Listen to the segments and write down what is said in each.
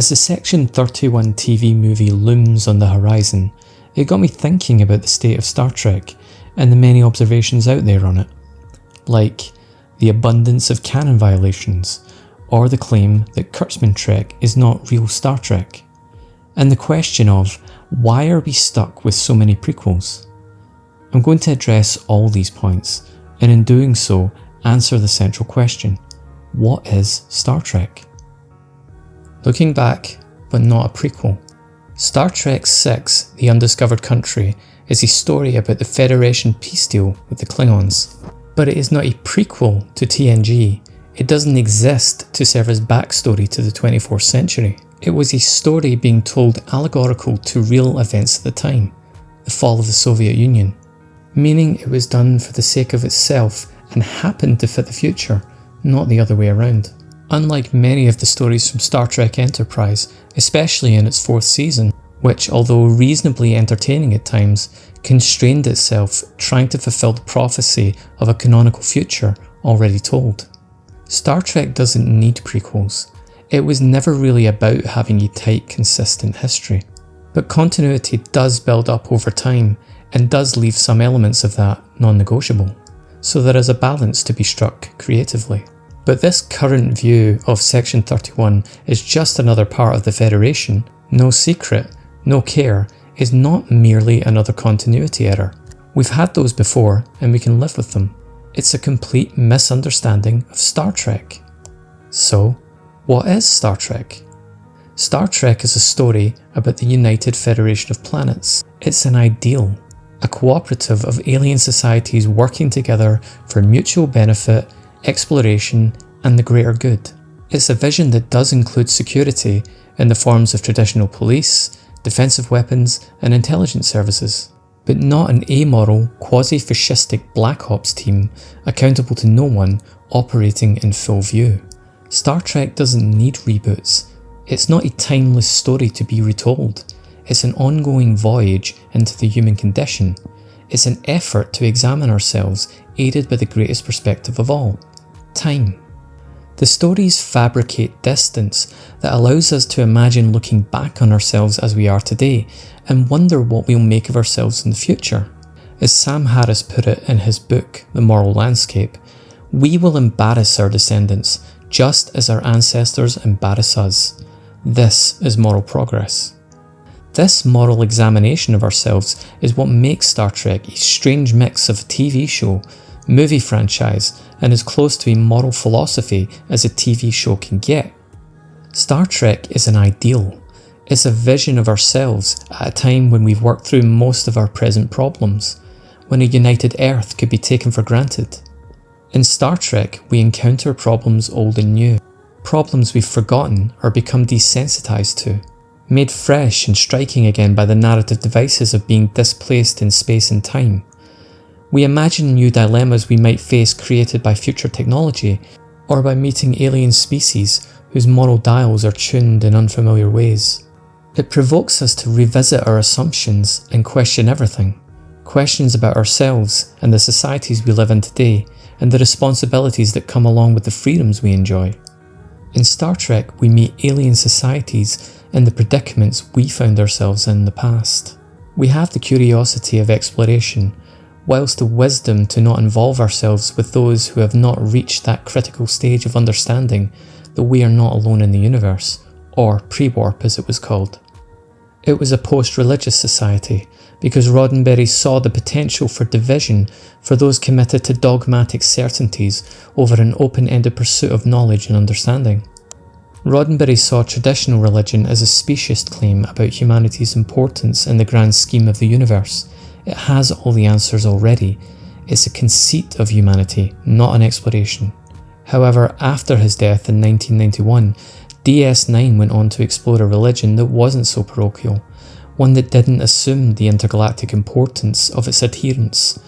As the Section 31 TV movie looms on the horizon, it got me thinking about the state of Star Trek and the many observations out there on it, like the abundance of canon violations, or the claim that Kurtzman Trek is not real Star Trek, and the question of why are we stuck with so many prequels? I'm going to address all these points, and in doing so, answer the central question: what is Star Trek? Looking back, but not a prequel. Star Trek VI, The Undiscovered Country, is a story about the Federation peace deal with the Klingons. But it is not a prequel to TNG. It doesn't exist to serve as backstory to the 24th century. It was a story being told allegorical to real events at the time, the fall of the Soviet Union, meaning it was done for the sake of itself and happened to fit the future, not the other way around. Unlike many of the stories from Star Trek Enterprise, especially in its 4th season, which, although reasonably entertaining at times, constrained itself trying to fulfill the prophecy of a canonical future already told. Star Trek doesn't need prequels. It was never really about having a tight, consistent history. But continuity does build up over time and does leave some elements of that non-negotiable, so there is a balance to be struck creatively. But this current view of Section 31 is just another part of the Federation. No secret, no care, is not merely another continuity error. We've had those before and we can live with them. It's a complete misunderstanding of Star Trek. So, what is Star Trek? Star Trek is a story about the United Federation of Planets. It's an ideal, a cooperative of alien societies working together for mutual benefit, exploration, and the greater good. It's a vision that does include security in the forms of traditional police, defensive weapons, and intelligence services, but not an amoral, quasi-fascistic Black Ops team accountable to no one operating in full view. Star Trek doesn't need reboots. It's not a timeless story to be retold. It's an ongoing voyage into the human condition. It's an effort to examine ourselves, aided by the greatest perspective of all: time. The stories fabricate distance that allows us to imagine looking back on ourselves as we are today and wonder what we'll make of ourselves in the future. As Sam Harris put it in his book, The Moral Landscape, we will embarrass our descendants just as our ancestors embarrass us. This is moral progress. This moral examination of ourselves is what makes Star Trek a strange mix of TV show, movie franchise, and as close to a moral philosophy as a TV show can get. Star Trek is an ideal. It's a vision of ourselves at a time when we've worked through most of our present problems, when a united Earth could be taken for granted. In Star Trek, we encounter problems old and new, problems we've forgotten or become desensitized to, made fresh and striking again by the narrative devices of being displaced in space and time. We imagine new dilemmas we might face created by future technology, or by meeting alien species whose moral dials are tuned in unfamiliar ways. It provokes us to revisit our assumptions and question everything. Questions about ourselves and the societies we live in today, and the responsibilities that come along with the freedoms we enjoy. In Star Trek, we meet alien societies and the predicaments we found ourselves in the past. We have the curiosity of exploration, whilst the wisdom to not involve ourselves with those who have not reached that critical stage of understanding that we are not alone in the universe, or pre-warp as it was called. It was a post-religious society, because Roddenberry saw the potential for division for those committed to dogmatic certainties over an open-ended pursuit of knowledge and understanding. Roddenberry saw traditional religion as a speciest claim about humanity's importance in the grand scheme of the universe. It has all the answers already. It's a conceit of humanity, not an exploration. However, after his death in 1991, DS9 went on to explore a religion that wasn't so parochial, one that didn't assume the intergalactic importance of its adherents,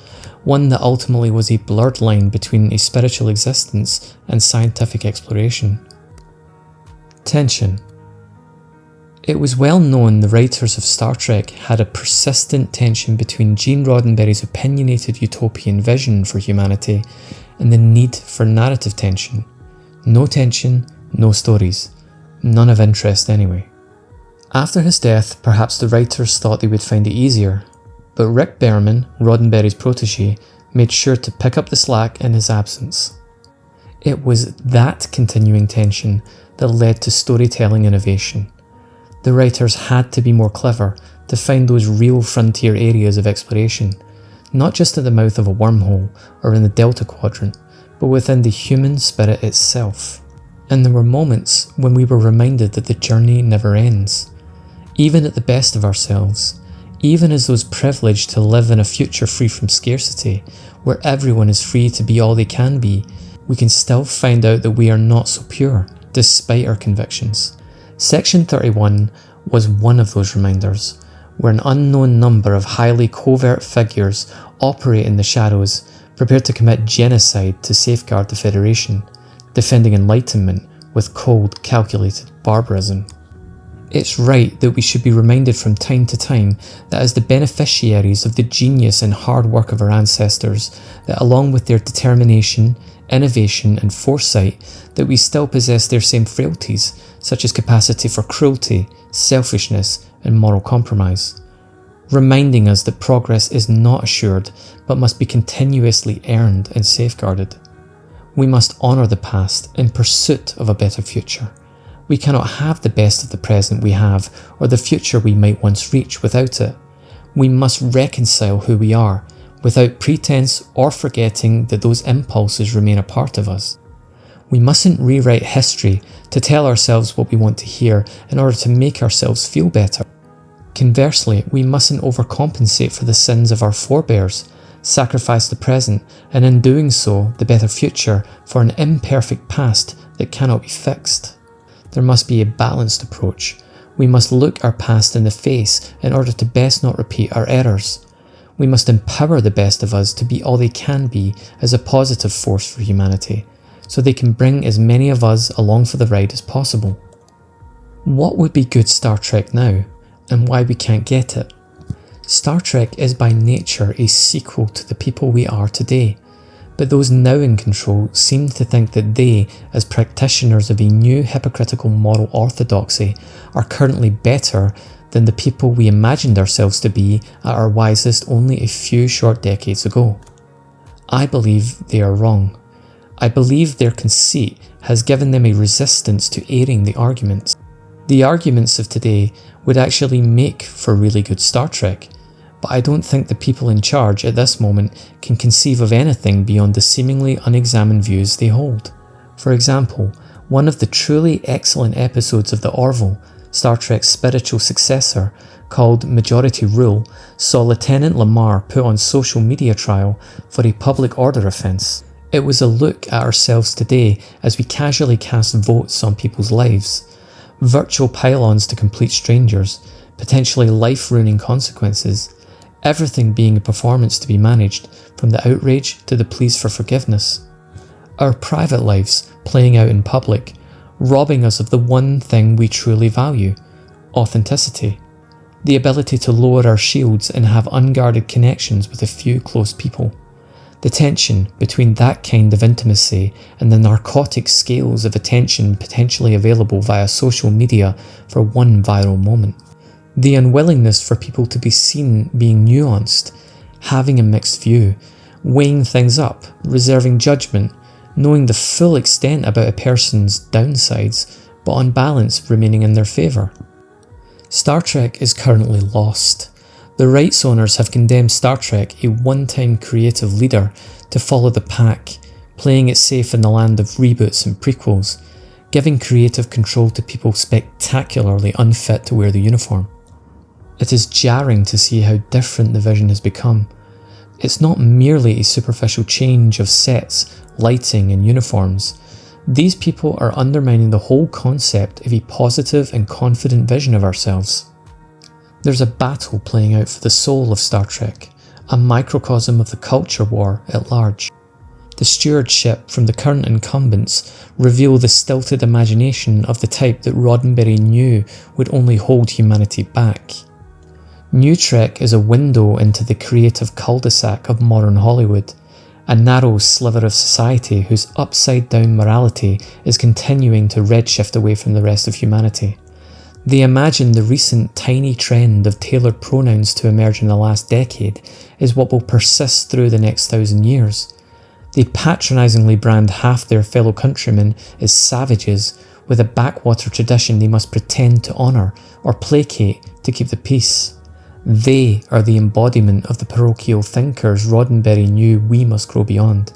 one that ultimately was a blurred line between a spiritual existence and scientific exploration. Tension. It was well known the writers of Star Trek had a persistent tension between Gene Roddenberry's opinionated utopian vision for humanity and the need for narrative tension. No tension, no stories. none of interest anyway. After his death, perhaps the writers thought they would find it easier, but Rick Berman, Roddenberry's protege, made sure to pick up the slack in his absence. It was that continuing tension that led to storytelling innovation. The writers had to be more clever to find those real frontier areas of exploration, not just at the mouth of a wormhole or in the Delta Quadrant, but within the human spirit itself. And there were moments when we were reminded that the journey never ends. Even at the best of ourselves, even as those privileged to live in a future free from scarcity, where everyone is free to be all they can be, we can still find out that we are not so pure, despite our convictions. Section 31 was one of those reminders, where an unknown number of highly covert figures operate in the shadows, prepared to commit genocide to safeguard the Federation, defending enlightenment with cold, calculated barbarism. It's right that we should be reminded from time to time that as the beneficiaries of the genius and hard work of our ancestors, that along with their determination, innovation and foresight, that we still possess their same frailties, such as capacity for cruelty, selfishness and moral compromise. Reminding us that progress is not assured, but must be continuously earned and safeguarded. We must honour the past in pursuit of a better future. We cannot have the best of the present we have, or the future we might once reach without it. We must reconcile who we are, without pretense or forgetting that those impulses remain a part of us. We mustn't rewrite history to tell ourselves what we want to hear in order to make ourselves feel better. Conversely, we mustn't overcompensate for the sins of our forebears, sacrifice the present, and in doing so, the better future, for an imperfect past that cannot be fixed. There must be a balanced approach. We must look our past in the face in order to best not repeat our errors. We must empower the best of us to be all they can be as a positive force for humanity, so they can bring as many of us along for the ride as possible. What would be good Star Trek now, and why we can't get it? Star Trek is by nature a sequel to the people we are today, but those now in control seem to think that they, as practitioners of a new hypocritical moral orthodoxy, are currently better than the people we imagined ourselves to be at our wisest only a few short decades ago. I believe they are wrong. I believe their conceit has given them a resistance to airing the arguments. The arguments of today would actually make for really good Star Trek, but I don't think the people in charge at this moment can conceive of anything beyond the seemingly unexamined views they hold. For example, one of the truly excellent episodes of The Orville, Star Trek's spiritual successor, called Majority Rule, saw Lieutenant Lamar put on social media trial for a public order offence. It was a look at ourselves today as we casually cast votes on people's lives. Virtual pylons to complete strangers, potentially life-ruining consequences, everything being a performance to be managed, from the outrage to the pleas for forgiveness. Our private lives playing out in public, robbing us of the one thing we truly value: authenticity. The ability to lower our shields and have unguarded connections with a few close people. The tension between that kind of intimacy and the narcotic scales of attention potentially available via social media for one viral moment. The unwillingness for people to be seen being nuanced, having a mixed view, weighing things up, reserving judgment, knowing the full extent about a person's downsides, but on balance remaining in their favour. Star Trek is currently lost. The rights owners have condemned Star Trek, a one-time creative leader, to follow the pack, playing it safe in the land of reboots and prequels, giving creative control to people spectacularly unfit to wear the uniform. It is jarring to see how different the vision has become. It's not merely a superficial change of sets, lighting and uniforms. These people are undermining the whole concept of a positive and confident vision of ourselves. There's a battle playing out for the soul of Star Trek, a microcosm of the culture war at large. The stewardship from the current incumbents reveal the stilted imagination of the type that Roddenberry knew would only hold humanity back. New Trek is a window into the creative cul-de-sac of modern Hollywood, a narrow sliver of society whose upside-down morality is continuing to redshift away from the rest of humanity. They imagine the recent tiny trend of tailored pronouns to emerge in the last decade is what will persist through the next 1,000 years. They patronisingly brand half their fellow countrymen as savages, with a backwater tradition they must pretend to honour or placate to keep the peace. They are the embodiment of the parochial thinkers Roddenberry knew we must grow beyond.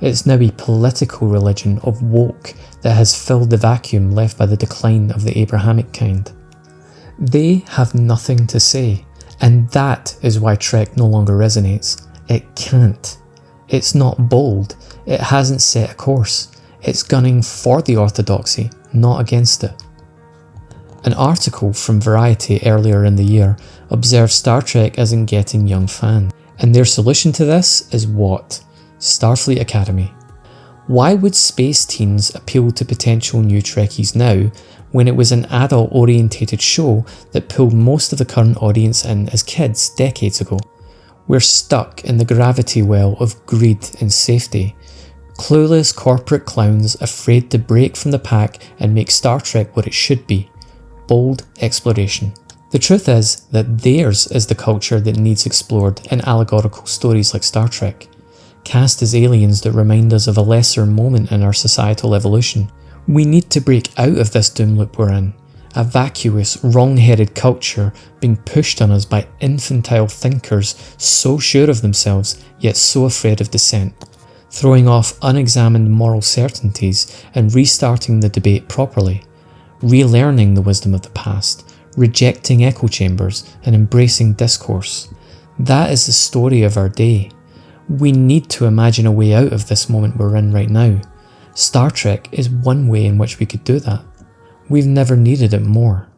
It's now a political religion of woke that has filled the vacuum left by the decline of the Abrahamic kind. They have nothing to say, and that is why Trek no longer resonates. It can't. It's not bold. It hasn't set a course. It's gunning for the orthodoxy, not against it. An article from Variety earlier in the year observed Star Trek isn't getting young fans, and their solution to this is what? Starfleet Academy. Why would space teens appeal to potential new Trekkies now when it was an adult-orientated show that pulled most of the current audience in as kids decades ago? We're stuck in the gravity well of greed and safety. Clueless corporate clowns afraid to break from the pack and make Star Trek what it should be. Bold exploration. The truth is that theirs is the culture that needs explored in allegorical stories like Star Trek, cast as aliens that remind us of a lesser moment in our societal evolution. We need to break out of this doom loop we're in, a vacuous, wrong-headed culture being pushed on us by infantile thinkers so sure of themselves yet so afraid of dissent, throwing off unexamined moral certainties and restarting the debate properly, relearning the wisdom of the past, rejecting echo chambers and embracing discourse. That is the story of our day. We need to imagine a way out of this moment we're in right now. Star Trek is one way in which we could do that. We've never needed it more.